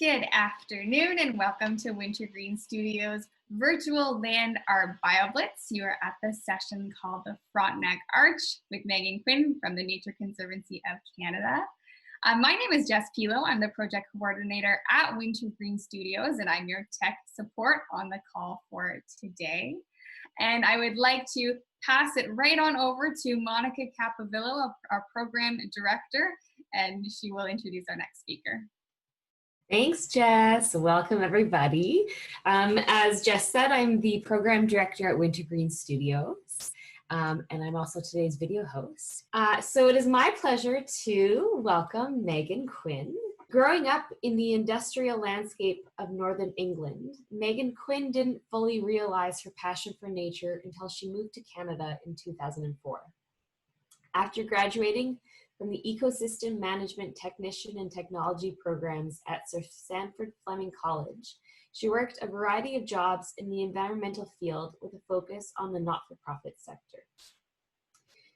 Good afternoon and welcome to Wintergreen Studios' virtual land Art BioBlitz. You are at the session called the Frontenac Arch with Megan Quinn from the Nature Conservancy of Canada. My name is Jess Pilo. I'm the project coordinator at Wintergreen Studios, and I'm your tech support on the call for today. And I would like to pass it right on over to Monica Capovillo, our program director, and she will introduce our next speaker. Thanks, Jess. Welcome, everybody. As Jess said, I'm the program director at Wintergreen Studios, and I'm also today's video host. So it is my pleasure to welcome Megan Quinn. Growing up in the industrial landscape of Northern England, Megan Quinn didn't fully realize her passion for nature until she moved to Canada in 2004. After graduating from the Ecosystem Management Technician and Technology programs at Sir Sandford Fleming College, she worked a variety of jobs in the environmental field with a focus on the not-for-profit sector.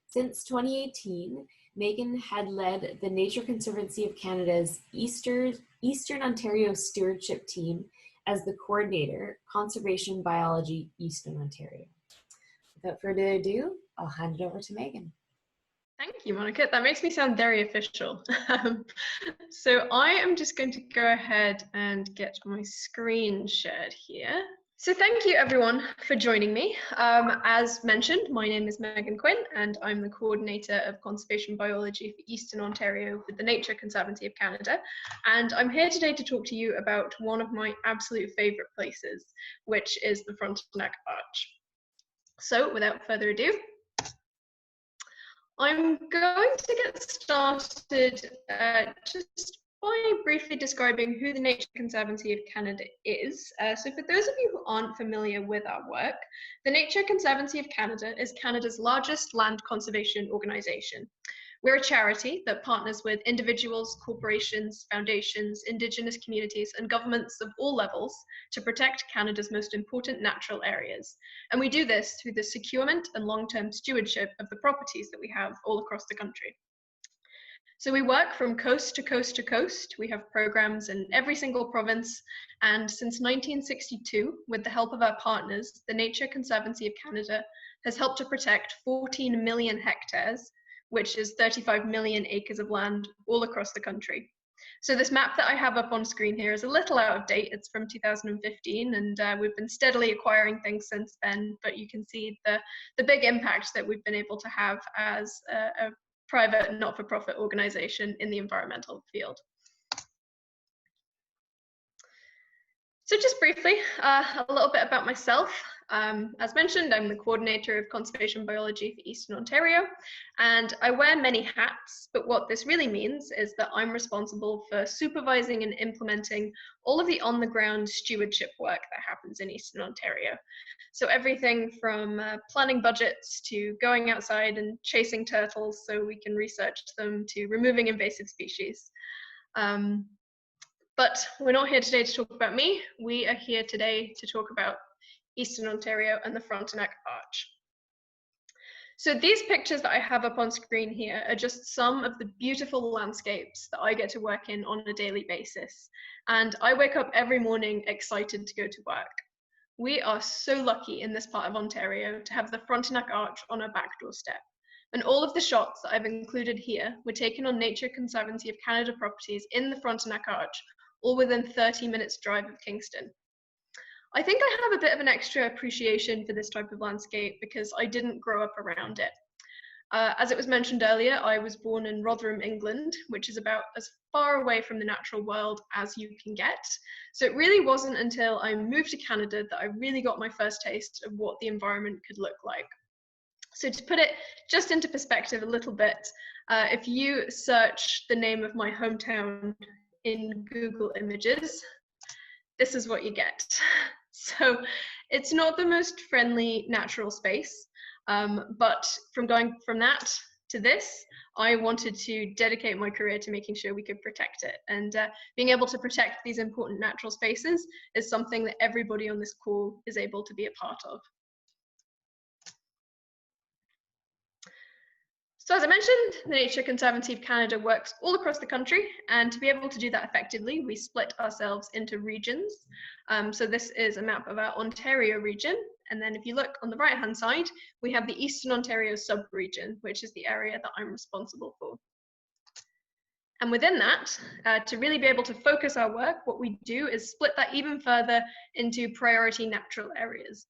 Since 2018, Megan had led the Nature Conservancy of Canada's Eastern Ontario Stewardship team as the coordinator, Conservation Biology, Eastern Ontario. Without further ado, I'll hand it over to Megan. Thank you, Monica. That makes me sound very official. So I am just going to go ahead and get my screen shared here. So thank you everyone for joining me. As mentioned, my name is Megan Quinn and I'm the coordinator of conservation biology for Eastern Ontario with the Nature Conservancy of Canada. And I'm here today to talk to you about one of my absolute favorite places, which is the Frontenac Arch. So without further ado, I'm going to get started just by briefly describing who the Nature Conservancy of Canada is. So for those of you who aren't familiar with our work, the Nature Conservancy of Canada is Canada's largest land conservation organisation. We're a charity that partners with individuals, corporations, foundations, Indigenous communities and governments of all levels to protect Canada's most important natural areas. And we do this through the securement and long-term stewardship of the properties that we have all across the country. So we work from coast to coast to coast. We have programs in every single province. And since 1962, with the help of our partners, the Nature Conservancy of Canada has helped to protect 14 million hectares, which is 35 million acres of land all across the country. So this map that I have up on screen here is a little out of date. It's from 2015, and we've been steadily acquiring things since then, but you can see the big impact that we've been able to have as a private not-for-profit organization in the environmental field. So just briefly, a little bit about myself. As mentioned, I'm the coordinator of conservation biology for Eastern Ontario, and I wear many hats, but what this really means is that I'm responsible for supervising and implementing all of the on-the-ground stewardship work that happens in Eastern Ontario. So everything from planning budgets to going outside and chasing turtles so we can research them to removing invasive species. But we're not here today to talk about me. We are here today to talk about Eastern Ontario and the Frontenac Arch. So these pictures that I have up on screen here are just some of the beautiful landscapes that I get to work in on a daily basis. And I wake up every morning excited to go to work. We are so lucky in this part of Ontario to have the Frontenac Arch on our back doorstep. And all of the shots that I've included here were taken on Nature Conservancy of Canada properties in the Frontenac Arch, all within 30 minutes drive of Kingston. I think I have a bit of an extra appreciation for this type of landscape because I didn't grow up around it. As it was mentioned earlier, I was born in Rotherham, England, which is about as far away from the natural world as you can get. So it really wasn't until I moved to Canada that I really got my first taste of what the environment could look like. So to put it just into perspective a little bit, if you search the name of my hometown in Google Images, this is what you get. So it's not the most friendly natural space, but from going from that to this, I wanted to dedicate my career to making sure we could protect it. And being able to protect these important natural spaces is something that everybody on this call is able to be a part of. So as I mentioned, the Nature Conservancy of Canada works all across the country, and to be able to do that effectively, we split ourselves into regions. So this is a map of our Ontario region, and then if you look on the right-hand side, we have the Eastern Ontario sub-region, which is the area that I'm responsible for. And within that, to really be able to focus our work, what we do is split that even further into priority natural areas.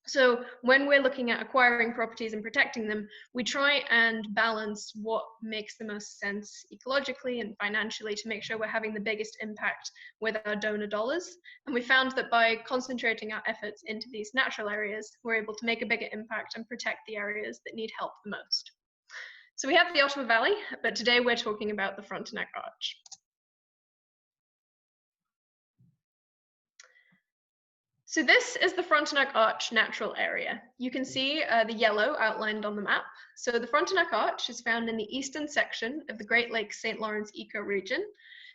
So when we're looking at acquiring properties and protecting them, we try and balance what makes the most sense ecologically and financially to make sure we're having the biggest impact with our donor dollars. And we found that by concentrating our efforts into these natural areas, we're able to make a bigger impact and protect the areas that need help the most. So we have the Ottawa Valley, but today we're talking about the Frontenac Arch. So this is the Frontenac Arch natural area. You can see the yellow outlined on the map. So the Frontenac Arch is found in the eastern section of the Great Lakes St. Lawrence ecoregion.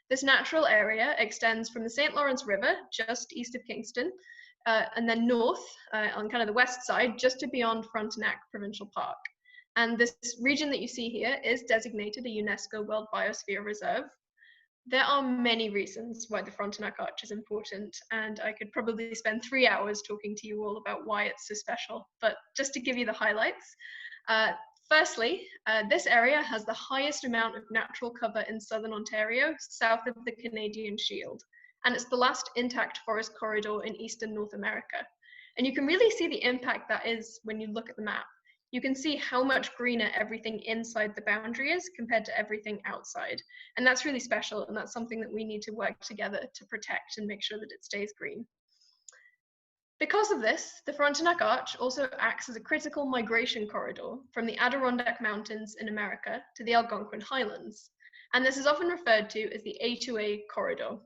This natural area extends from the St. Lawrence River, just east of Kingston, and then north on kind of the west side, just to beyond Frontenac Provincial Park. And this region that you see here is designated a UNESCO World Biosphere Reserve. There are many reasons why the Frontenac Arch is important, and I could probably spend 3 hours talking to you all about why it's so special, but just to give you the highlights. Firstly, this area has the highest amount of natural cover in southern Ontario, south of the Canadian Shield, and it's the last intact forest corridor in eastern North America. And you can really see the impact that is when you look at the map. You can see how much greener everything inside the boundary is compared to everything outside. And that's really special, and that's something that we need to work together to protect and make sure that it stays green. Because of this, the Frontenac Arch also acts as a critical migration corridor from the Adirondack Mountains in America to the Algonquin Highlands. And this is often referred to as the A2a Corridor.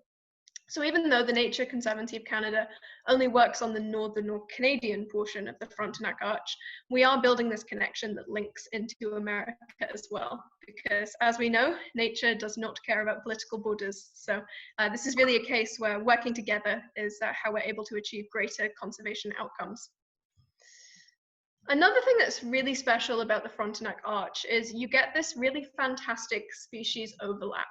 So even though the Nature Conservancy of Canada only works on the northern or Canadian portion of the Frontenac Arch, we are building this connection that links into America as well, because as we know, nature does not care about political borders. So this is really a case where working together is how we're able to achieve greater conservation outcomes. Another thing that's really special about the Frontenac Arch is you get this really fantastic species overlap.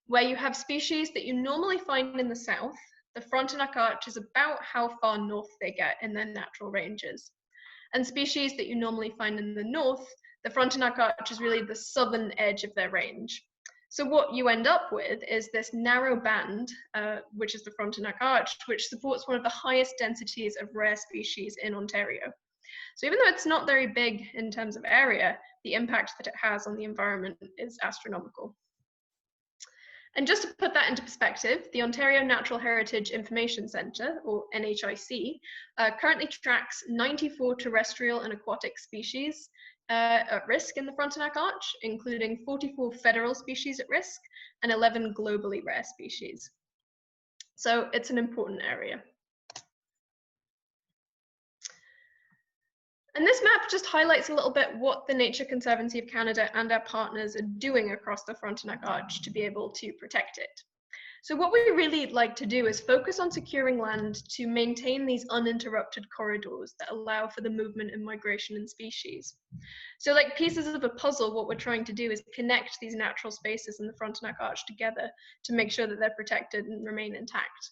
Where you have species that you normally find in the south, the Frontenac Arch is about how far north they get in their natural ranges. And species that you normally find in the north, the Frontenac Arch is really the southern edge of their range. So what you end up with is this narrow band, which is the Frontenac Arch, which supports one of the highest densities of rare species in Ontario. So even though it's not very big in terms of area, the impact that it has on the environment is astronomical. And just to put that into perspective, the Ontario Natural Heritage Information Centre, or NHIC, currently tracks 94 terrestrial and aquatic species at risk in the Frontenac Arch, including 44 federal species at risk and 11 globally rare species. So it's an important area. And this map just highlights a little bit what the Nature Conservancy of Canada and our partners are doing across the Frontenac Arch to be able to protect it. So what we really like to do is focus on securing land to maintain these uninterrupted corridors that allow for the movement and migration in species. So like pieces of a puzzle, what we're trying to do is connect these natural spaces in the Frontenac Arch together to make sure that they're protected and remain intact.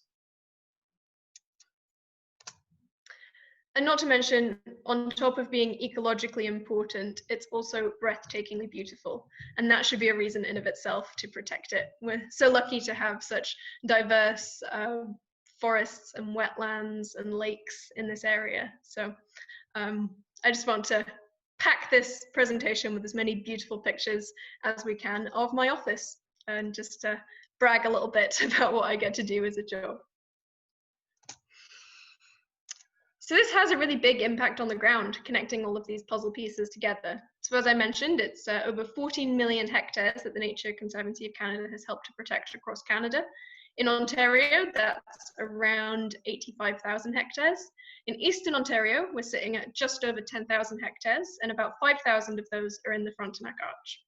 And not to mention, on top of being ecologically important, it's also breathtakingly beautiful. And that should be a reason in of itself to protect it. We're so lucky to have such diverse forests and wetlands and lakes in this area. So I just want to pack this presentation with as many beautiful pictures as we can of my office, and just to brag a little bit about what I get to do as a job. So this has a really big impact on the ground, connecting all of these puzzle pieces together. So as I mentioned, it's over 14 million hectares that the Nature Conservancy of Canada has helped to protect across Canada. In Ontario, that's around 85,000 hectares. In Eastern Ontario, we're sitting at just over 10,000 hectares, and about 5,000 of those are in the Frontenac Arch.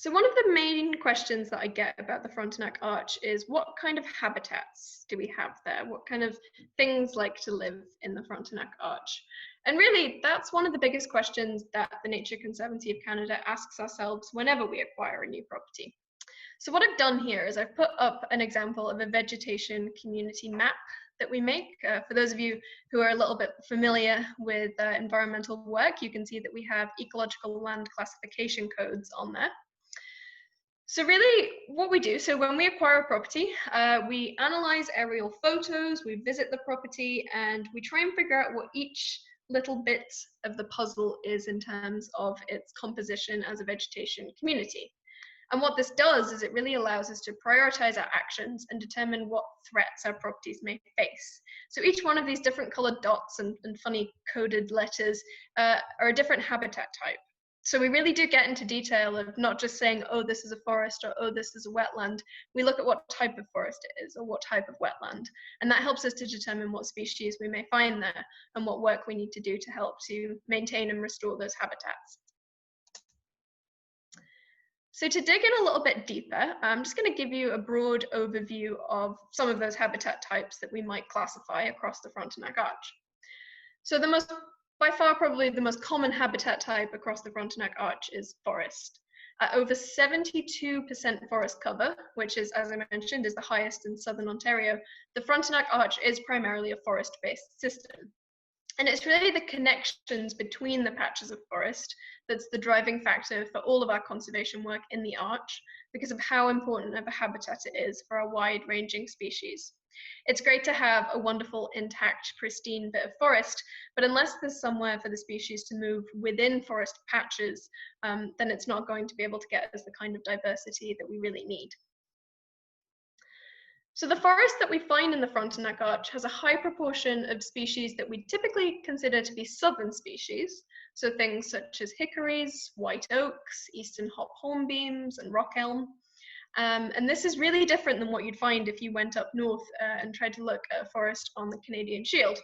So one of the main questions that I get about the Frontenac Arch is what kind of habitats do we have there? What kind of things like to live in the Frontenac Arch? And really, that's one of the biggest questions that the Nature Conservancy of Canada asks ourselves whenever we acquire a new property. So what I've done here is I've put up an example of a vegetation community map that we make. For those of you who are a little bit familiar with environmental work, you can see that we have ecological land classification codes on there. So really what we do, so when we acquire a property, we analyze aerial photos, we visit the property, and we try and figure out what each little bit of the puzzle is in terms of its composition as a vegetation community. And what this does is it really allows us to prioritize our actions and determine what threats our properties may face. So each one of these different colored dots and funny coded letters are a different habitat type. So we really do get into detail of not just saying, oh, this is a forest, or oh, this is a wetland. We look at what type of forest it is, or what type of wetland. And that helps us to determine what species we may find there and what work we need to do to help to maintain and restore those habitats. So to dig in a little bit deeper, I'm just going to give you a broad overview of some of those habitat types that we might classify across the Frontenac Arch. So by far probably the most common habitat type across the Frontenac Arch is forest. Over 72% forest cover, which is, as I mentioned, is the highest in southern Ontario, the Frontenac Arch is primarily a forest-based system. And it's really the connections between the patches of forest that's the driving factor for all of our conservation work in the Arch, because of how important of a habitat it is for a wide-ranging species. It's great to have a wonderful, intact, pristine bit of forest, but unless there's somewhere for the species to move within forest patches, then it's not going to be able to get us the kind of diversity that we really need. So the forest that we find in the Frontenac Arch has a high proportion of species that we typically consider to be southern species, so things such as hickories, white oaks, eastern hop hornbeams, and rock elm. And this is really different than what you'd find if you went up north and tried to look at a forest on the Canadian Shield.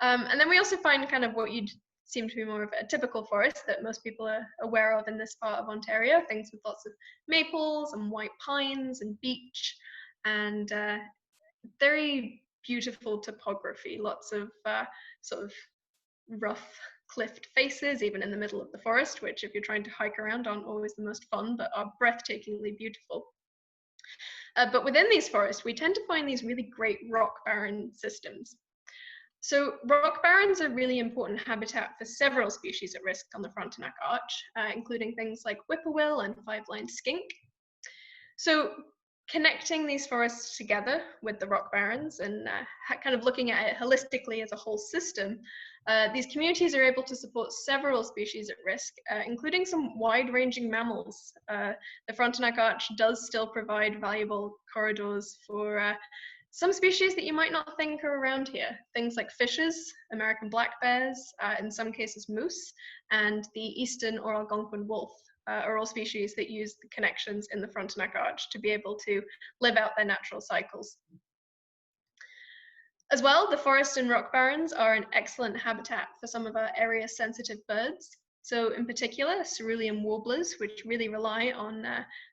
And then we also find kind of what you'd seem to be more of a typical forest that most people are aware of in this part of Ontario, things with lots of maples and white pines and beech, and very beautiful topography, lots of sort of rough cliffed faces, even in the middle of the forest, which if you're trying to hike around aren't always the most fun, but are breathtakingly beautiful. But within these forests, we tend to find these really great rock barren systems. So rock barrens are really important habitat for several species at risk on the Frontenac Arch, including things like whippoorwill and five-lined skink. So connecting these forests together with the rock barrens and kind of looking at it holistically as a whole system, these communities are able to support several species at risk, including some wide-ranging mammals. The Frontenac Arch does still provide valuable corridors for some species that you might not think are around here. Things like fishes, American black bears, in some cases moose, and the eastern or Algonquin wolf are all species that use the connections in the Frontenac Arch to be able to live out their natural cycles. As well, the forest and rock barrens are an excellent habitat for some of our area-sensitive birds. So in particular, cerulean warblers, which really rely on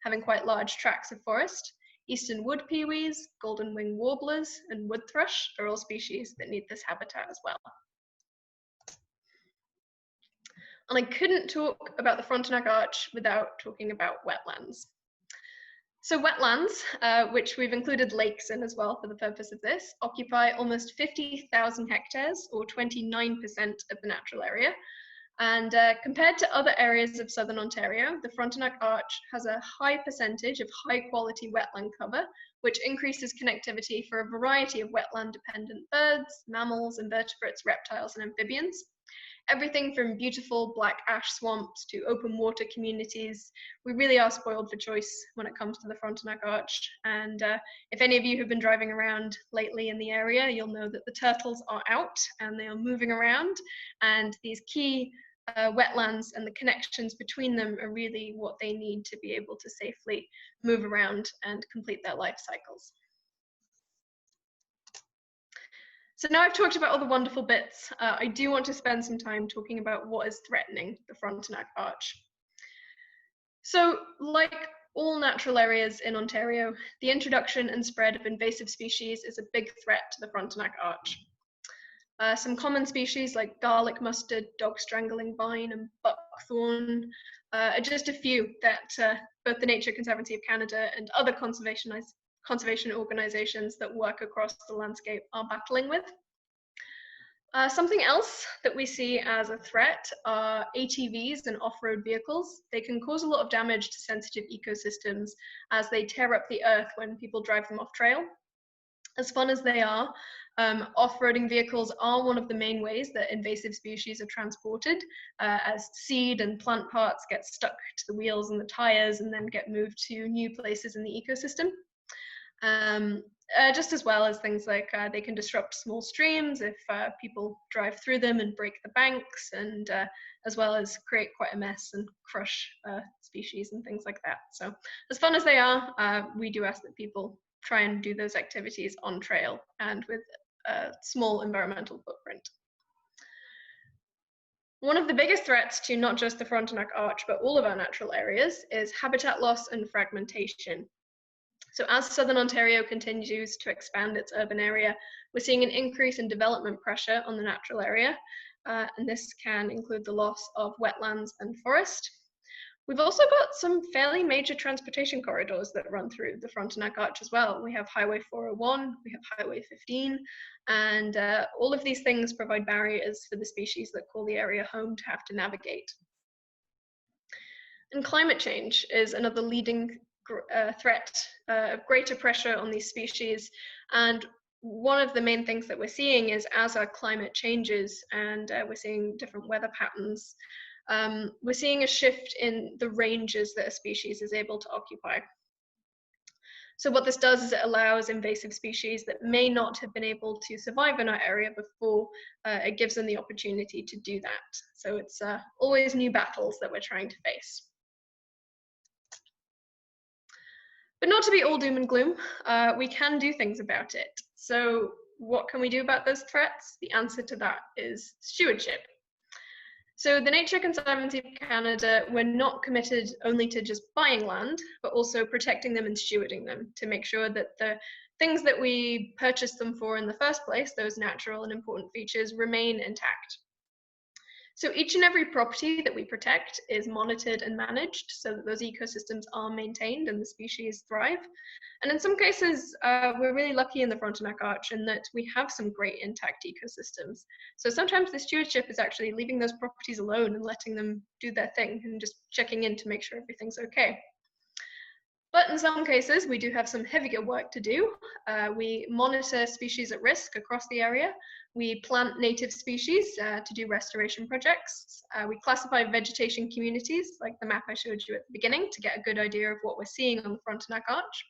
having quite large tracts of forest. Eastern wood peewees, golden wing warblers, and wood thrush are all species that need this habitat as well. And I couldn't talk about the Frontenac Arch without talking about wetlands. So wetlands, which we've included lakes in as well for the purpose of this, occupy almost 50,000 hectares, or 29% of the natural area. And compared to other areas of southern Ontario, the Frontenac Arch has a high percentage of high-quality wetland cover, which increases connectivity for a variety of wetland-dependent birds, mammals, invertebrates, reptiles, and amphibians. Everything from beautiful black ash swamps to open water communities. We really are spoiled for choice when it comes to the Frontenac Arch. And if any of you have been driving around lately in the area, you'll know that the turtles are out and they are moving around. And these key wetlands and the connections between them are really what they need to be able to safely move around and complete their life cycles. So now I've talked about all the wonderful bits, I do want to spend some time talking about what is threatening the Frontenac Arch. So, like all natural areas in Ontario, the introduction and spread of invasive species is a big threat to the Frontenac Arch. Some common species like garlic mustard, dog strangling vine, and buckthorn are just a few that both the Nature Conservancy of Canada and other conservation organizations that work across the landscape are battling with. Something else that we see as a threat are ATVs and off-road vehicles. They can cause a lot of damage to sensitive ecosystems as they tear up the earth when people drive them off trail. As fun as they are, off-roading vehicles are one of the main ways that invasive species are transported, as seed and plant parts get stuck to the wheels and the tires and then get moved to new places in the ecosystem. Just as well as things like they can disrupt small streams if people drive through them and break the banks, and as well as create quite a mess and crush species and things like that. So as fun as they are, we do ask that people try and do those activities on trail and with a small environmental footprint. One of the biggest threats to not just the Frontenac Arch, but all of our natural areas is habitat loss and fragmentation. So as Southern Ontario continues to expand its urban area, we're seeing an increase in development pressure on the natural area, and this can include the loss of wetlands and forest. We've also got some fairly major transportation corridors that run through the Frontenac Arch as well. We have Highway 401, we have Highway 15, and all of these things provide barriers for the species that call the area home to have to navigate. And climate change is another leading threat of greater pressure on these species. And one of the main things that we're seeing is as our climate changes and we're seeing different weather patterns, we're seeing a shift in the ranges that a species is able to occupy. So what this does is it allows invasive species that may not have been able to survive in our area before, it gives them the opportunity to do that. So it's always new battles that we're trying to face. But not to be all doom and gloom, we can do things about it. So what can we do about those threats? The answer to that is stewardship. So the Nature Conservancy of Canada, we're not committed only to just buying land, but also protecting them and stewarding them to make sure that the things that we purchased them for in the first place, those natural and important features, remain intact. So each and every property that we protect is monitored and managed so that those ecosystems are maintained and the species thrive. And in some cases, we're really lucky in the Frontenac Arch in that we have some great intact ecosystems. So sometimes the stewardship is actually leaving those properties alone and letting them do their thing and just checking in to make sure everything's okay. But in some cases, we do have some heavier work to do. We monitor species at risk across the area. We plant native species to do restoration projects. We classify vegetation communities, like the map I showed you at the beginning, to get a good idea of what we're seeing on the Frontenac Arch.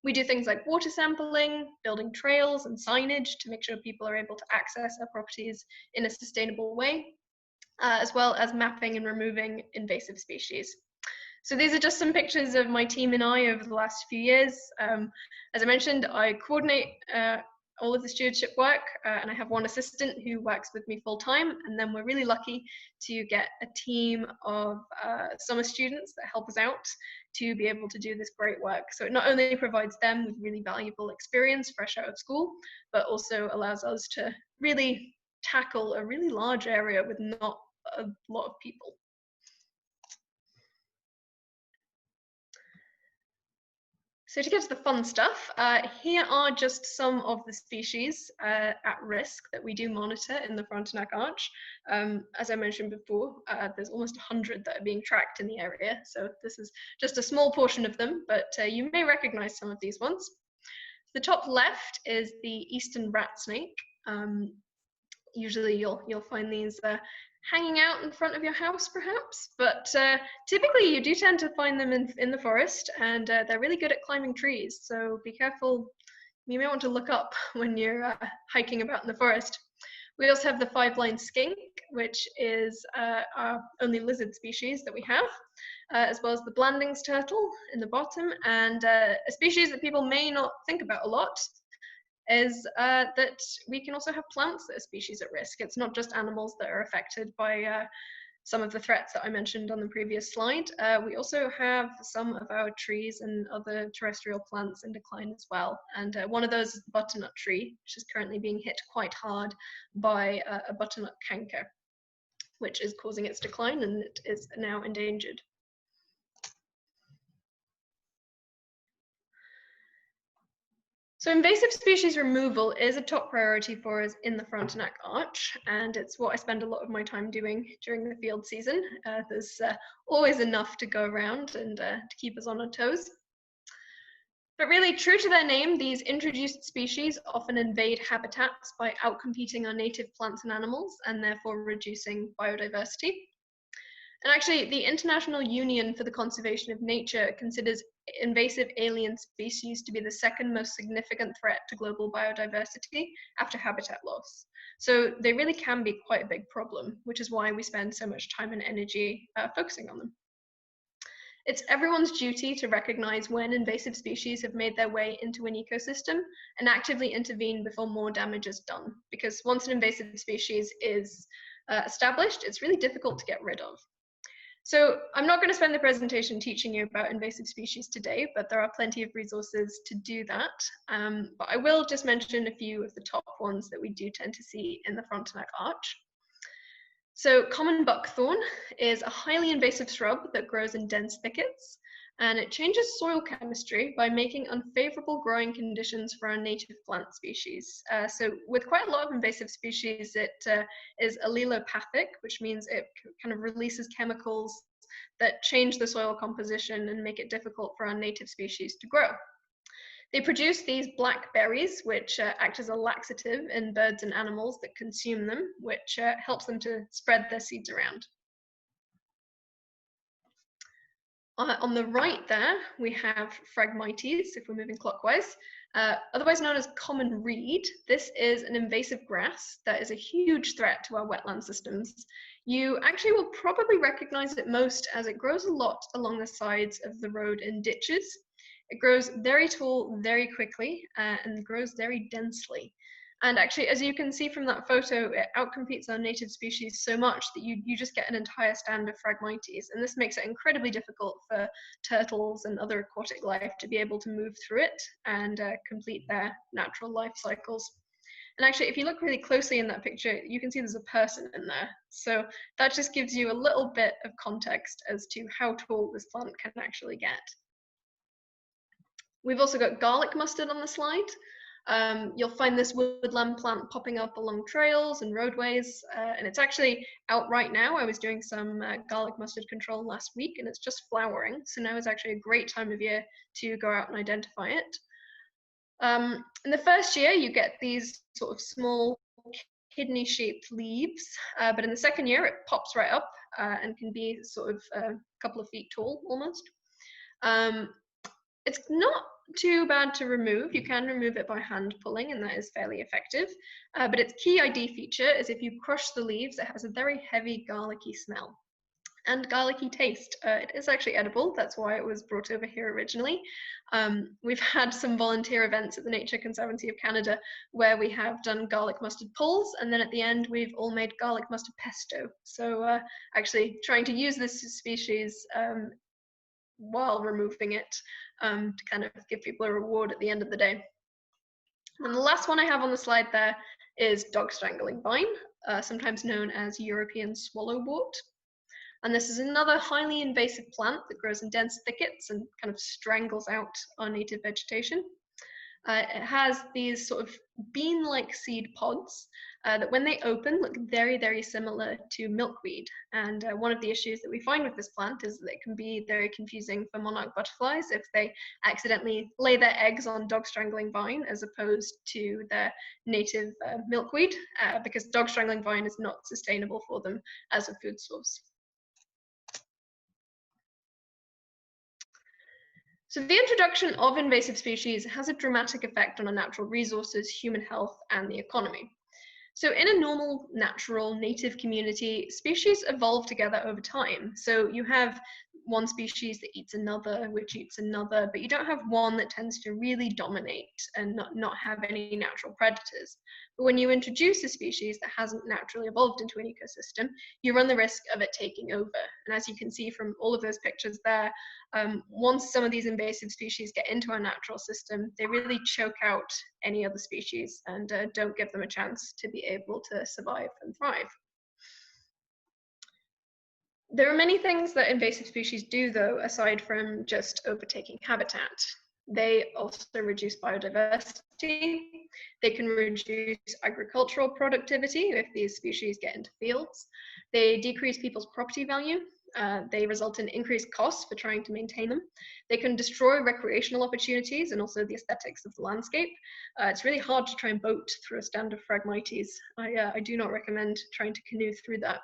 We do things like water sampling, building trails and signage to make sure people are able to access our properties in a sustainable way, as well as mapping and removing invasive species. So these are just some pictures of my team and I over the last few years. As I mentioned, I coordinate all of the stewardship work, and I have one assistant who works with me full time, and then we're really lucky to get a team of summer students that help us out to be able to do this great work. So it not only provides them with really valuable experience fresh out of school, but also allows us to really tackle a really large area with not a lot of people. So to get to the fun stuff, here are just some of the species at risk that we do monitor in the Frontenac Arch. As I mentioned before, there's almost 100 that are being tracked in the area. So this is just a small portion of them, but you may recognize some of these ones. The top left is the eastern rat snake. Usually you'll find these hanging out in front of your house perhaps, but typically you do tend to find them in the forest, and they're really good at climbing trees, so be careful. You may want to look up when you're hiking about in the forest. We also have the five-line skink, which is our only lizard species that we have, as well as the Blanding's turtle in the bottom, and a species that people may not think about a lot is that we can also have plants that are species at risk. It's not just animals that are affected by some of the threats that I mentioned on the previous slide. We also have some of our trees and other terrestrial plants in decline as well. And one of those is the butternut tree, which is currently being hit quite hard by a butternut canker, which is causing its decline, and it is now endangered. So invasive species removal is a top priority for us in the Frontenac Arch, and it's what I spend a lot of my time doing during the field season. There's always enough to go around and to keep us on our toes. But really, true to their name, these introduced species often invade habitats by outcompeting our native plants and animals, and therefore reducing biodiversity. And actually, the International Union for the Conservation of Nature considers invasive alien species to be the second most significant threat to global biodiversity after habitat loss. So they really can be quite a big problem, which is why we spend so much time and energy focusing on them. It's everyone's duty to recognize when invasive species have made their way into an ecosystem and actively intervene before more damage is done. Because once an invasive species is established, it's really difficult to get rid of. So I'm not going to spend the presentation teaching you about invasive species today, but there are plenty of resources to do that. But I will just mention a few of the top ones that we do tend to see in the Frontenac Arch. So common buckthorn is a highly invasive shrub that grows in dense thickets, and it changes soil chemistry by making unfavorable growing conditions for our native plant species. So with quite a lot of invasive species, it is allelopathic, which means it kind of releases chemicals that change the soil composition and make it difficult for our native species to grow. They produce these black berries, which act as a laxative in birds and animals that consume them, which helps them to spread their seeds around. On the right there, we have Phragmites, if we're moving clockwise, otherwise known as common reed. This is an invasive grass that is a huge threat to our wetland systems. You actually will probably recognize it most as it grows a lot along the sides of the road in ditches. It grows very tall very quickly and grows very densely. And actually, as you can see from that photo, it outcompetes our native species so much that you just get an entire stand of Phragmites. And this makes it incredibly difficult for turtles and other aquatic life to be able to move through it and complete their natural life cycles. And actually, if you look really closely in that picture, you can see there's a person in there. So that just gives you a little bit of context as to how tall this plant can actually get. We've also got garlic mustard on the slide. You'll find this woodland plant popping up along trails and roadways, and it's actually out right now. I was doing some garlic mustard control last week, and it's just flowering. So now is actually a great time of year to go out and identify it. In the first year, you get these sort of small kidney-shaped leaves, but in the second year, it pops right up and can be sort of a couple of feet tall almost. It's not too bad to remove. You can remove it by hand pulling, and that is fairly effective. But its key ID feature is if you crush the leaves, it has a very heavy garlicky smell and garlicky taste. It is actually edible. That's why it was brought over here originally. We've had some volunteer events at the Nature Conservancy of Canada where we have done garlic mustard pulls, and then at the end we've all made garlic mustard pesto. So actually trying to use this species while removing it to kind of give people a reward at the end of the day. And the last one I have on the slide there is dog strangling vine, sometimes known as European swallowwort. And this is another highly invasive plant that grows in dense thickets and kind of strangles out our native vegetation. It has these sort of bean-like seed pods that when they open look very, very similar to milkweed. And one of the issues that we find with this plant is that it can be very confusing for monarch butterflies if they accidentally lay their eggs on dog strangling vine as opposed to their native milkweed, because dog strangling vine is not sustainable for them as a food source. So the introduction of invasive species has a dramatic effect on our natural resources, human health, and the economy. So in a normal, natural, native community, species evolve together over time. So you have one species that eats another, which eats another, but you don't have one that tends to really dominate and not have any natural predators. But when you introduce a species that hasn't naturally evolved into an ecosystem, you run the risk of it taking over. And as you can see from all of those pictures there, once some of these invasive species get into our natural system, they really choke out any other species and don't give them a chance to be able to survive and thrive. There are many things that invasive species do, though, aside from just overtaking habitat. They also reduce biodiversity. They can reduce agricultural productivity if these species get into fields. They decrease people's property value. They result in increased costs for trying to maintain them. They can destroy recreational opportunities and also the aesthetics of the landscape. It's really hard to try and boat through a stand of Phragmites. I do not recommend trying to canoe through that.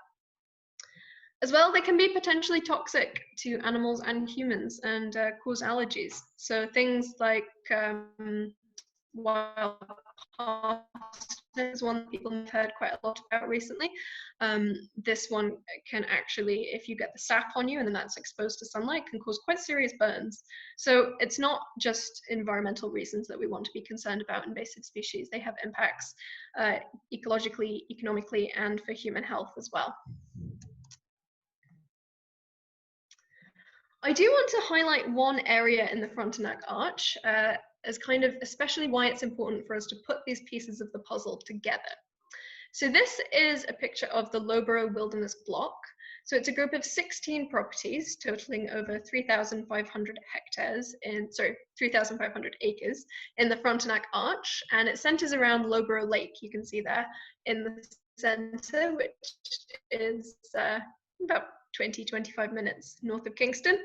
As well, they can be potentially toxic to animals and humans and cause allergies. So things like wild past is one that people have heard quite a lot about recently. This one can actually, if you get the sap on you and then that's exposed to sunlight, can cause quite serious burns. So it's not just environmental reasons that we want to be concerned about invasive species. They have impacts ecologically, economically, and for human health as well. I do want to highlight one area in the Frontenac Arch as kind of especially why it's important for us to put these pieces of the puzzle together. So this is a picture of the Lobro Wilderness Block. So it's a group of 16 properties totaling over 3,500 hectares in, sorry, 3,500 acres in the Frontenac Arch, and it centers around Lobro Lake, you can see there in the center, which is about 20-25 minutes north of Kingston.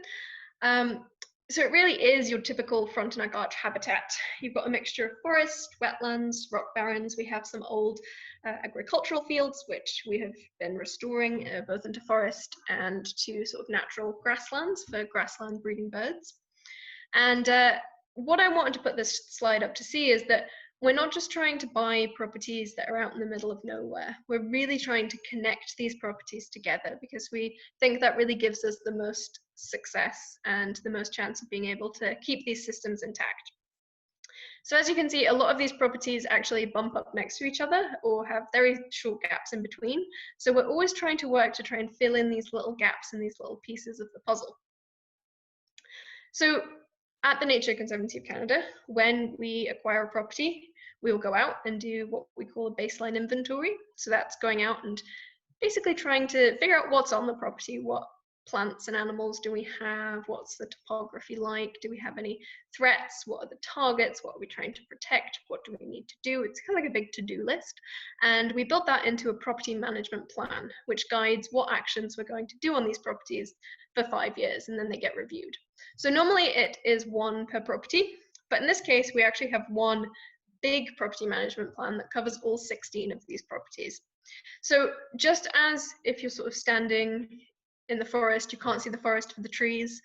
So it really is your typical Frontenac Arch habitat. You've got a mixture of forest, wetlands, rock barrens. We have some old agricultural fields, which we have been restoring both into forest and to sort of natural grasslands for grassland breeding birds. And what I wanted to put this slide up to see is that we're not just trying to buy properties that are out in the middle of nowhere. We're really trying to connect these properties together because we think that really gives us the most success and the most chance of being able to keep these systems intact. So as you can see, a lot of these properties actually bump up next to each other or have very short gaps in between. So we're always trying to work to try and fill in these little gaps and these little pieces of the puzzle. So at the Nature Conservancy of Canada, when we acquire a property, we will go out and do what we call a baseline inventory. So that's going out and basically trying to figure out what's on the property, what plants and animals do we have, what's the topography like, do we have any threats, what are the targets, what are we trying to protect, what do we need to do. It's kind of like a big to-do list. And we built that into a property management plan, which guides what actions we're going to do on these properties for 5 years, and then they get reviewed. So normally it is one per property, but in this case, we actually have one big property management plan that covers all 16 of these properties. So just as if you're sort of standing in the forest, you can't see the forest for the trees,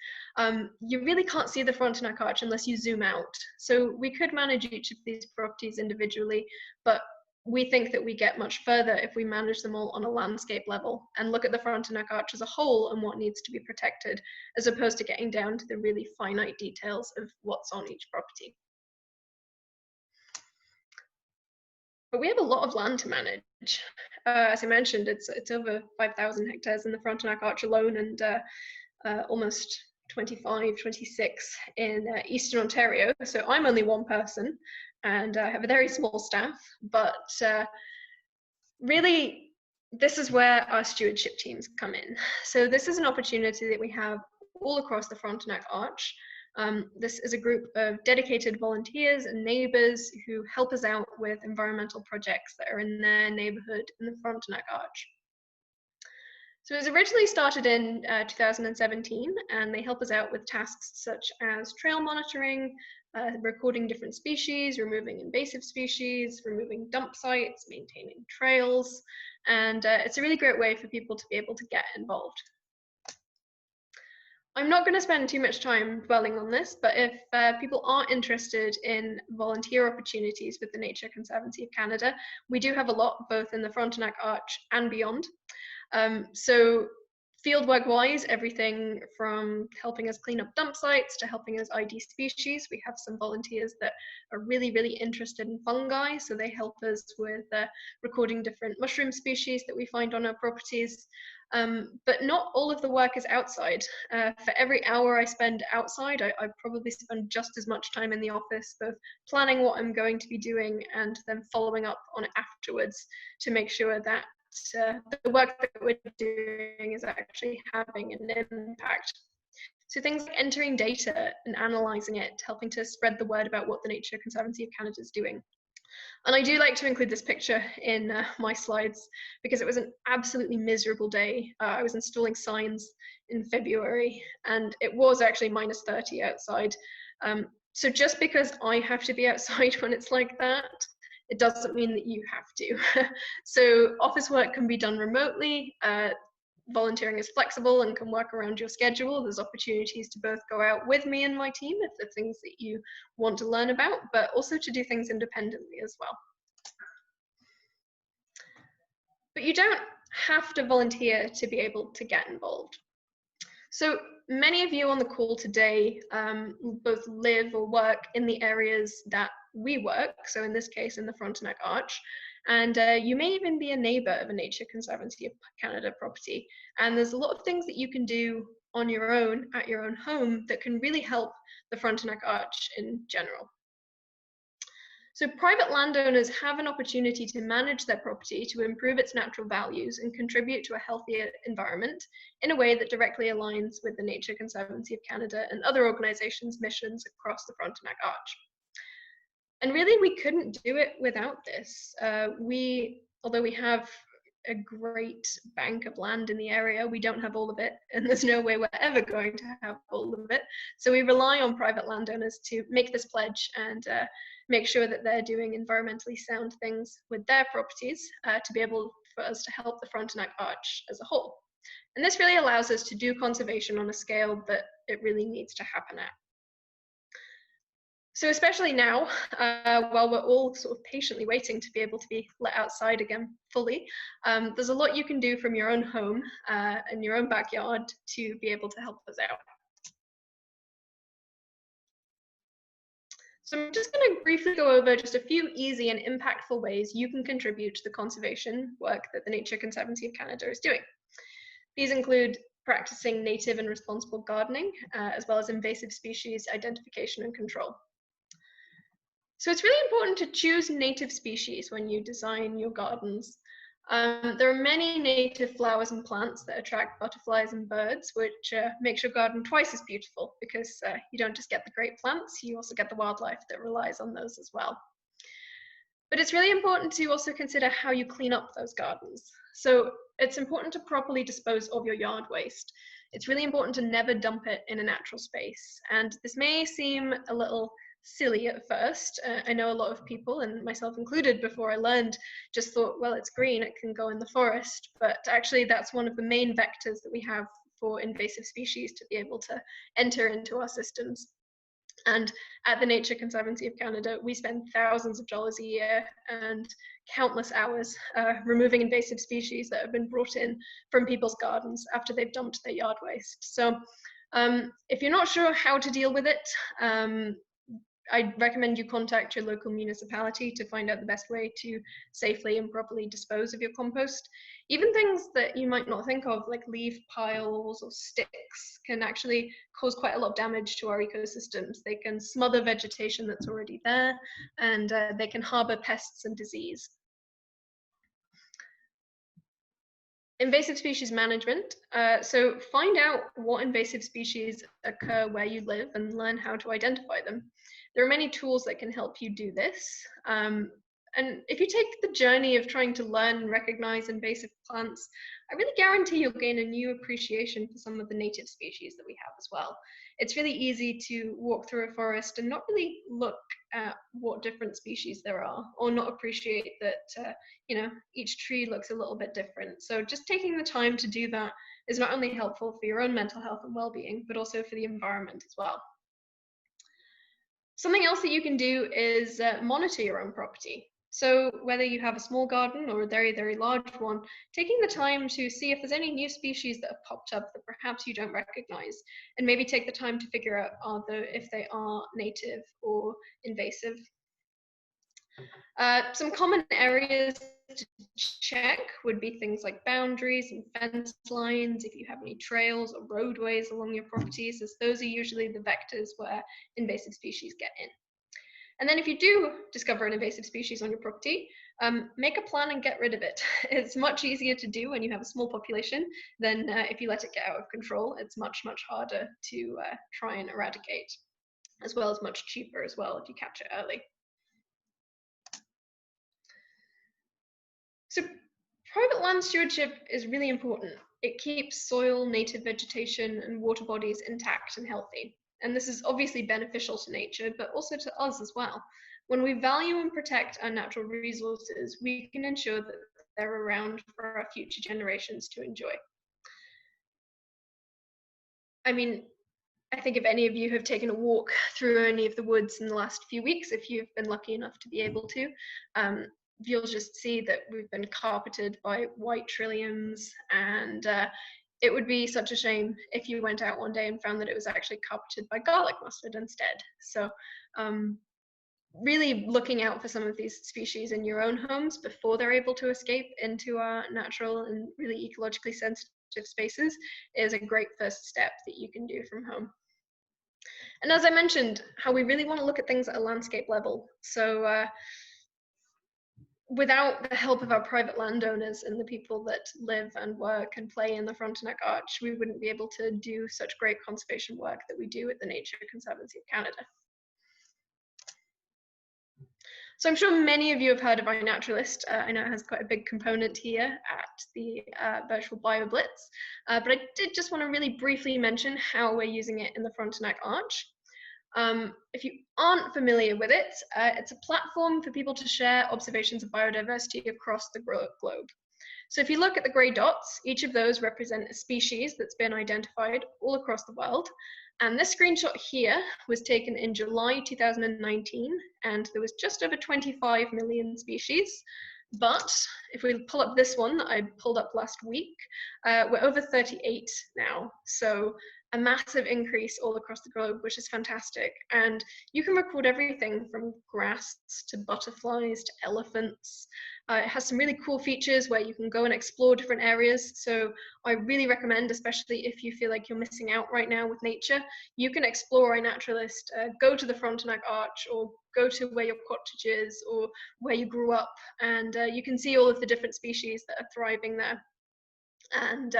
you really can't see the Frontenac Arch unless you zoom out. So we could manage each of these properties individually, but we think that we get much further if we manage them all on a landscape level and look at the Frontenac Arch as a whole and what needs to be protected, as opposed to getting down to the really finite details of what's on each property. But we have a lot of land to manage. As I mentioned, it's over 5,000 hectares in the Frontenac Arch alone, and almost 25, 26 in Eastern Ontario. So I'm only one person, and I have a very small staff, but really, this is where our stewardship teams come in. So this is an opportunity that we have all across the Frontenac Arch. This is a group of dedicated volunteers and neighbours who help us out with environmental projects that are in their neighbourhood in the Frontenac Arch. So it was originally started in 2017, and they help us out with tasks such as trail monitoring, recording different species, removing invasive species, removing dump sites, maintaining trails, and it's a really great way for people to be able to get involved. I'm not going to spend too much time dwelling on this, but if people are interested in volunteer opportunities with the Nature Conservancy of Canada, we do have a lot both in the Frontenac Arch and beyond. So Fieldwork wise, everything from helping us clean up dump sites to helping us ID species. We have some volunteers that are really, really interested in fungi, so they help us with recording different mushroom species that we find on our properties. But not all of the work is outside. For every hour I spend outside, I probably spend just as much time in the office, both planning what I'm going to be doing and then following up on it afterwards to make sure that the work that we're doing is actually having an impact. So things like entering data and analysing it, helping to spread the word about what the Nature Conservancy of Canada is doing. And I do like to include this picture in my slides because it was an absolutely miserable day. I was installing signs in February and it was actually -30 outside. So just because I have to be outside when it's like that, it doesn't mean that you have to. So office work can be done remotely. Volunteering is flexible and can work around your schedule. There's opportunities to both go out with me and my team if there are things that you want to learn about, but also to do things independently as well. But you don't have to volunteer to be able to get involved. So many of you on the call today both live or work in the areas that we work, so in this case in the Frontenac Arch, and you may even be a neighbour of a Nature Conservancy of Canada property, and there's a lot of things that you can do on your own at your own home that can really help the Frontenac Arch in general. So private landowners have an opportunity to manage their property to improve its natural values and contribute to a healthier environment in a way that directly aligns with the Nature Conservancy of Canada and other organisations' missions across the Frontenac Arch. And really, we couldn't do it without this. Although we have a great bank of land in the area, we don't have all of it, and there's no way we're ever going to have all of it. So we rely on private landowners to make this pledge and make sure that they're doing environmentally sound things with their properties to be able for us to help the Frontenac Arch as a whole. And this really allows us to do conservation on a scale that it really needs to happen at. So especially now, while we're all sort of patiently waiting to be able to be let outside again fully, there's a lot you can do from your own home and your own backyard to be able to help us out. So I'm just going to briefly go over just a few easy and impactful ways you can contribute to the conservation work that the Nature Conservancy of Canada is doing. These include practicing native and responsible gardening, as well as invasive species identification and control. So it's really important to choose native species when you design your gardens. There are many native flowers and plants that attract butterflies and birds, which makes your garden twice as beautiful because you don't just get the great plants, you also get the wildlife that relies on those as well. But it's really important to also consider how you clean up those gardens. So it's important to properly dispose of your yard waste. It's really important to never dump it in a natural space. And this may seem a little silly at first. I know a lot of people, and myself included before I learned, just thought, well, it's green, it can go in the forest. But actually that's one of the main vectors that we have for invasive species to be able to enter into our systems. And at the Nature Conservancy of Canada, we spend thousands of dollars a year and countless hours removing invasive species that have been brought in from people's gardens after they've dumped their yard waste. So if you're not sure how to deal with it, I'd recommend you contact your local municipality to find out the best way to safely and properly dispose of your compost. Even things that you might not think of, like leaf piles or sticks, can actually cause quite a lot of damage to our ecosystems. They can smother vegetation that's already there, and they can harbor pests and disease. Invasive species management. So find out what invasive species occur where you live and learn how to identify them. There are many tools that can help you do this. And if you take the journey of trying to learn and recognize invasive plants, I really guarantee you'll gain a new appreciation for some of the native species that we have as well. It's really easy to walk through a forest and not really look at what different species there are, or not appreciate that you know, each tree looks a little bit different. So just taking the time to do that is not only helpful for your own mental health and well-being, but also for the environment as well. Something else that you can do is monitor your own property. So whether you have a small garden or a very, very large one, taking the time to see if there's any new species that have popped up that perhaps you don't recognize, and maybe take the time to figure out if they are native or invasive. Some common areas to check would be things like boundaries and fence lines, if you have any trails or roadways along your properties, as those are usually the vectors where invasive species get in. And then if you do discover an invasive species on your property, make a plan and get rid of it. It's much easier to do when you have a small population than if you let it get out of control. It's much, much harder to try and eradicate, as well as much cheaper as well if you catch it early. So private land stewardship is really important. It keeps soil, native vegetation, and water bodies intact and healthy. And this is obviously beneficial to nature, but also to us as well. When we value and protect our natural resources, we can ensure that they're around for our future generations to enjoy. I mean, I think if any of you have taken a walk through any of the woods in the last few weeks, if you've been lucky enough to be able to, you'll just see that we've been carpeted by white trilliums, and it would be such a shame if you went out one day and found that it was actually carpeted by garlic mustard instead. So really looking out for some of these species in your own homes before they're able to escape into our natural and really ecologically sensitive spaces is a great first step that you can do from home. And as I mentioned, how we really want to look at things at a landscape level. So without the help of our private landowners and the people that live and work and play in the Frontenac Arch, we wouldn't be able to do such great conservation work that we do at the Nature Conservancy of Canada. So I'm sure many of you have heard of iNaturalist. I know it has quite a big component here at the virtual BioBlitz, but I did just want to really briefly mention how we're using it in the Frontenac Arch. If you aren't familiar with it, it's a platform for people to share observations of biodiversity across the globe. So if you look at the grey dots, each of those represent a species that's been identified all across the world. And this screenshot here was taken in July 2019, and there was just over 25 million species. But if we pull up this one that I pulled up last week, we're over 38 now. So a massive increase all across the globe, which is fantastic. And you can record everything from grass to butterflies to elephants. It has some really cool features where you can go and explore different areas. So I really recommend, especially if you feel like you're missing out right now with nature, you can explore iNaturalist, go to the Frontenac Arch, or go to where your cottage is or where you grew up, and you can see all of the different species that are thriving there. And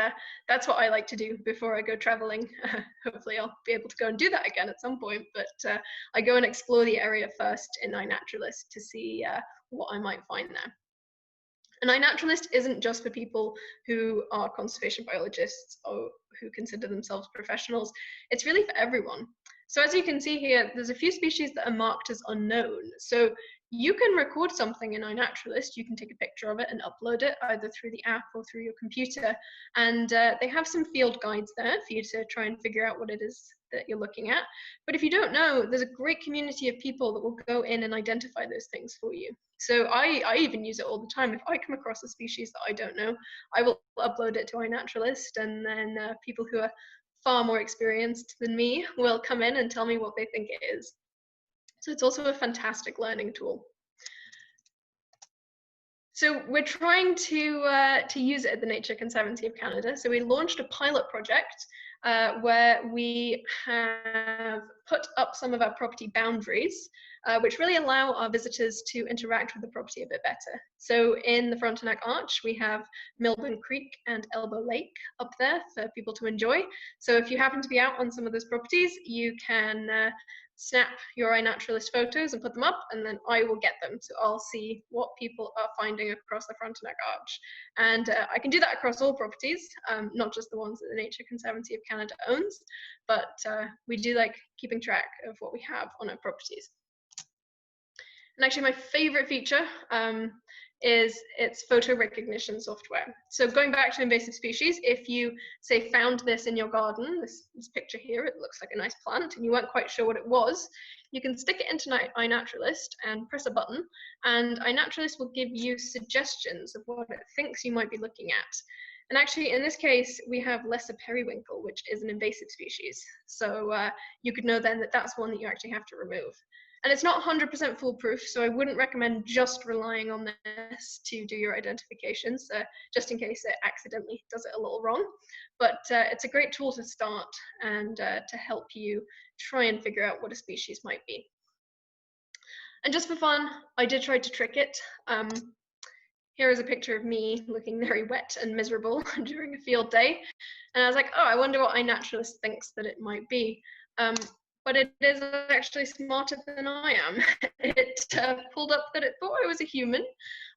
that's what I like to do before I go traveling. Hopefully I'll be able to go and do that again at some point, but I go and explore the area first in iNaturalist to see what I might find there. And iNaturalist isn't just for people who are conservation biologists or who consider themselves professionals. It's really for everyone. So as you can see here, there's a few species that are marked as unknown. So you can record something in iNaturalist, you can take a picture of it and upload it either through the app or through your computer. And they have some field guides there for you to try and figure out what it is that you're looking at. But if you don't know, there's a great community of people that will go in and identify those things for you. So I even use it all the time. If I come across a species that I don't know, I will upload it to iNaturalist, and then people who are far more experienced than me will come in and tell me what they think it is. So it's also a fantastic learning tool. So we're trying to use it at the Nature Conservancy of Canada. So we launched a pilot project where we have put up some of our property boundaries, which really allow our visitors to interact with the property a bit better. So in the Frontenac Arch, we have Milburn Creek and Elbow Lake up there for people to enjoy. So if you happen to be out on some of those properties, you can snap your iNaturalist photos and put them up, and then I will get them. So I'll see what people are finding across the Frontenac Arch. And I can do that across all properties, not just the ones that the Nature Conservancy of Canada owns, but we do like keeping track of what we have on our properties. And actually my favorite feature is its photo recognition software. So going back to invasive species, if you say found this in your garden, this picture here, it looks like a nice plant, and you weren't quite sure what it was, you can stick it into iNaturalist and press a button, and iNaturalist will give you suggestions of what it thinks you might be looking at. And actually, in this case, we have lesser periwinkle, which is an invasive species. So you could know then that that's one that you actually have to remove. And it's not 100% foolproof, so I wouldn't recommend just relying on this to do your identifications, just in case it accidentally does it a little wrong. But it's a great tool to start and to help you try and figure out what a species might be. And just for fun, I did try to trick it. Here is a picture of me looking very wet and miserable during a field day. And I was like, oh, I wonder what iNaturalist thinks that it might be. But it is actually smarter than I am. It pulled up that it thought I was a human,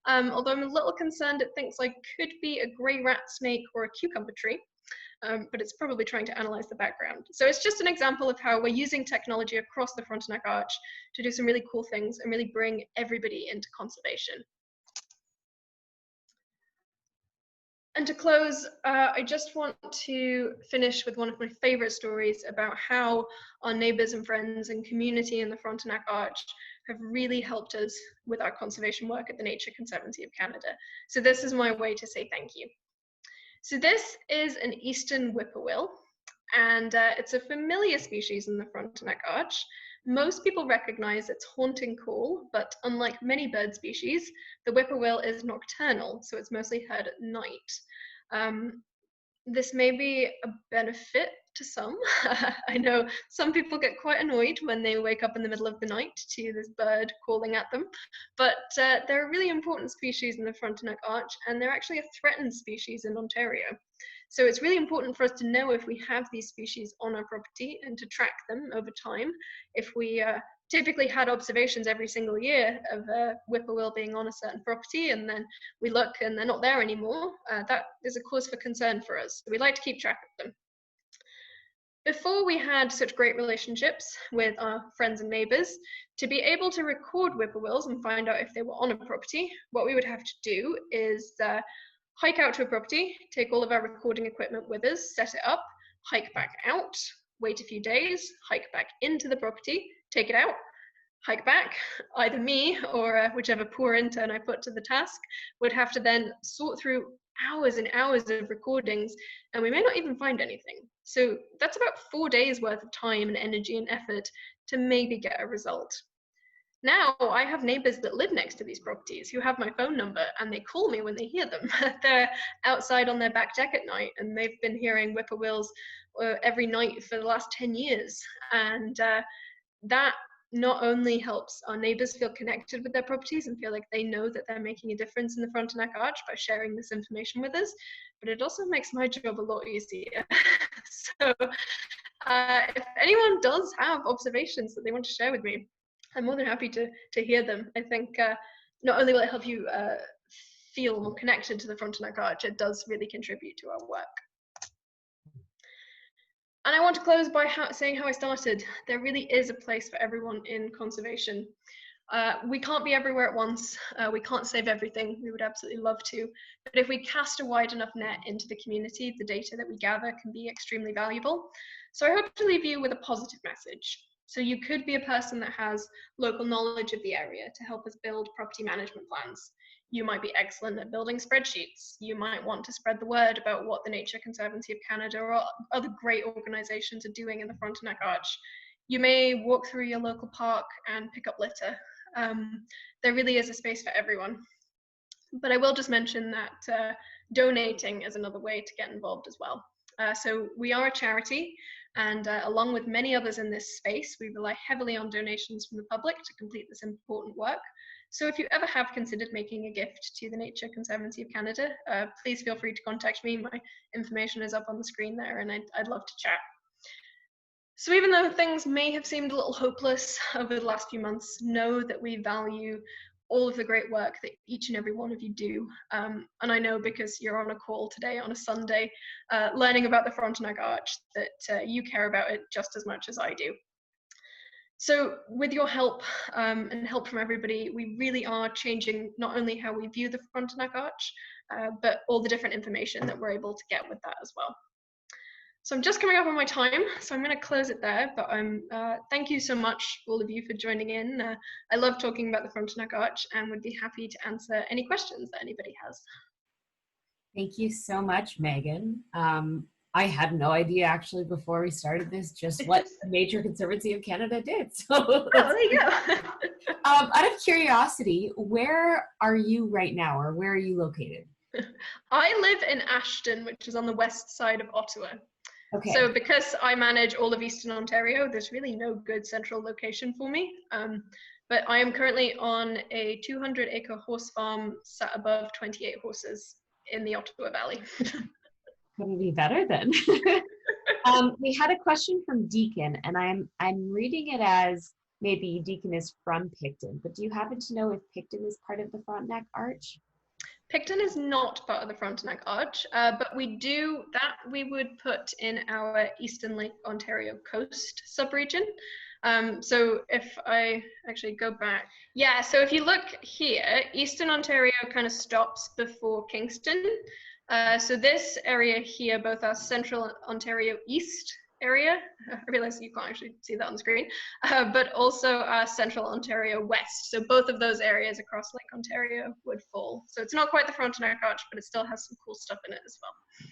although I'm a little concerned it thinks I could be a grey rat snake or a cucumber tree, but it's probably trying to analyze the background. So it's just an example of how we're using technology across the Frontenac Arch to do some really cool things and really bring everybody into conservation. And to close, I just want to finish with one of my favorite stories about how our neighbors and friends and community in the Frontenac Arch have really helped us with our conservation work at the Nature Conservancy of Canada. So this is my way to say thank you. So this is an eastern whippoorwill, and it's a familiar species in the Frontenac Arch. Most people recognize its haunting call, but unlike many bird species, the whippoorwill is nocturnal, so it's mostly heard at night. This may be a benefit to some. I know some people get quite annoyed when they wake up in the middle of the night to this bird calling at them, but they're a really important species in the Frontenac Arch, and they're actually a threatened species in Ontario. So it's really important for us to know if we have these species on our property and to track them over time. If we typically had observations every single year of a whippoorwill being on a certain property, and then we look and they're not there anymore, that is a cause for concern for us. So we like to keep track of them. Before we had such great relationships with our friends and neighbors, to be able to record whippoorwills and find out if they were on a property, what we would have to do is hike out to a property, take all of our recording equipment with us, set it up, hike back out, wait a few days, hike back into the property, take it out, hike back. Either me or whichever poor intern I put to the task would have to then sort through hours and hours of recordings, and we may not even find anything. So that's about 4 days worth of time and energy and effort to maybe get a result. Now I have neighbors that live next to these properties who have my phone number, and they call me when they hear them. They're outside on their back deck at night, and they've been hearing whippoorwills every night for the last 10 years. And that not only helps our neighbors feel connected with their properties and feel like they know that they're making a difference in the Frontenac Arch by sharing this information with us, but it also makes my job a lot easier. So if anyone does have observations that they want to share with me, I'm more than happy to hear them. I think not only will it help you feel more connected to the Frontenac Arch, it does really contribute to our work. And I want to close by saying how I started. There really is a place for everyone in conservation. We can't be everywhere at once. We can't save everything. We would absolutely love to. But if we cast a wide enough net into the community, the data that we gather can be extremely valuable. So I hope to leave you with a positive message. So you could be a person that has local knowledge of the area to help us build property management plans. You might be excellent at building spreadsheets. You might want to spread the word about what the Nature Conservancy of Canada or other great organizations are doing in the Frontenac Arch. You may walk through your local park and pick up litter. There really is a space for everyone. But I will just mention that donating is another way to get involved as well. So we are a charity, and along with many others in this space, we rely heavily on donations from the public to complete this important work. So if you ever have considered making a gift to the Nature Conservancy of Canada, please feel free to contact me. My information is up on the screen there, and I'd love to chat. So even though things may have seemed a little hopeless over the last few months, know that we value all of the great work that each and every one of you do. And I know because you're on a call today on a Sunday, learning about the Frontenac Arch, that you care about it just as much as I do. So with your help and help from everybody, we really are changing not only how we view the Frontenac Arch, but all the different information that we're able to get with that as well. So I'm just coming up on my time, so I'm going to close it there, but thank you so much, all of you, for joining in. I love talking about the Frontenac Arch and would be happy to answer any questions that anybody has. Thank you so much, Megan. I had no idea actually before we started this just what the Nature Conservancy of Canada did. So oh, there you go. Out of curiosity, where are you right now, or where are you located? I live in Ashton, which is on the west side of Ottawa. Okay. So because I manage all of Eastern Ontario, there's really no good central location for me. But I am currently on a 200-acre horse farm sat above 28 horses in the Ottawa Valley. Couldn't be better then. We had a question from Deacon, and I'm reading it as maybe Deacon is from Picton, but do you happen to know if Picton is part of the Frontenac Arch? Picton is not part of the Frontenac Arch, but we would put in our Eastern Lake Ontario coast subregion. So if I actually go back, yeah, so if you look here, Eastern Ontario kind of stops before Kingston. So this area here, both our Central Ontario East area, I realize you can't actually see that on the screen, but also our Central Ontario West. So both of those areas across Lake Ontario would fall. So it's not quite the Frontenac Arch, but it still has some cool stuff in it as well.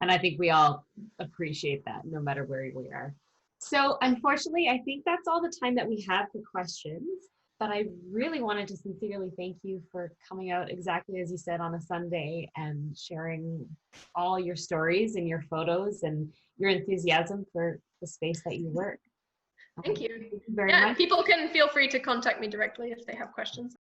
And I think we all appreciate that no matter where we are. So unfortunately, I think that's all the time that we have for questions. But I really wanted to sincerely thank you for coming out exactly as you said on a Sunday and sharing all your stories and your photos and your enthusiasm for the space that you work. Thank you. Thank you very much. People can feel free to contact me directly if they have questions.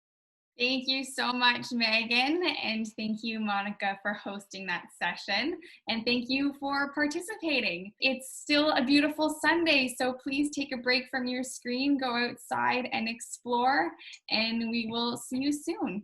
Thank you so much, Megan, and thank you, Monica, for hosting that session, and thank you for participating. It's still a beautiful Sunday, so please take a break from your screen, go outside and explore, and we will see you soon.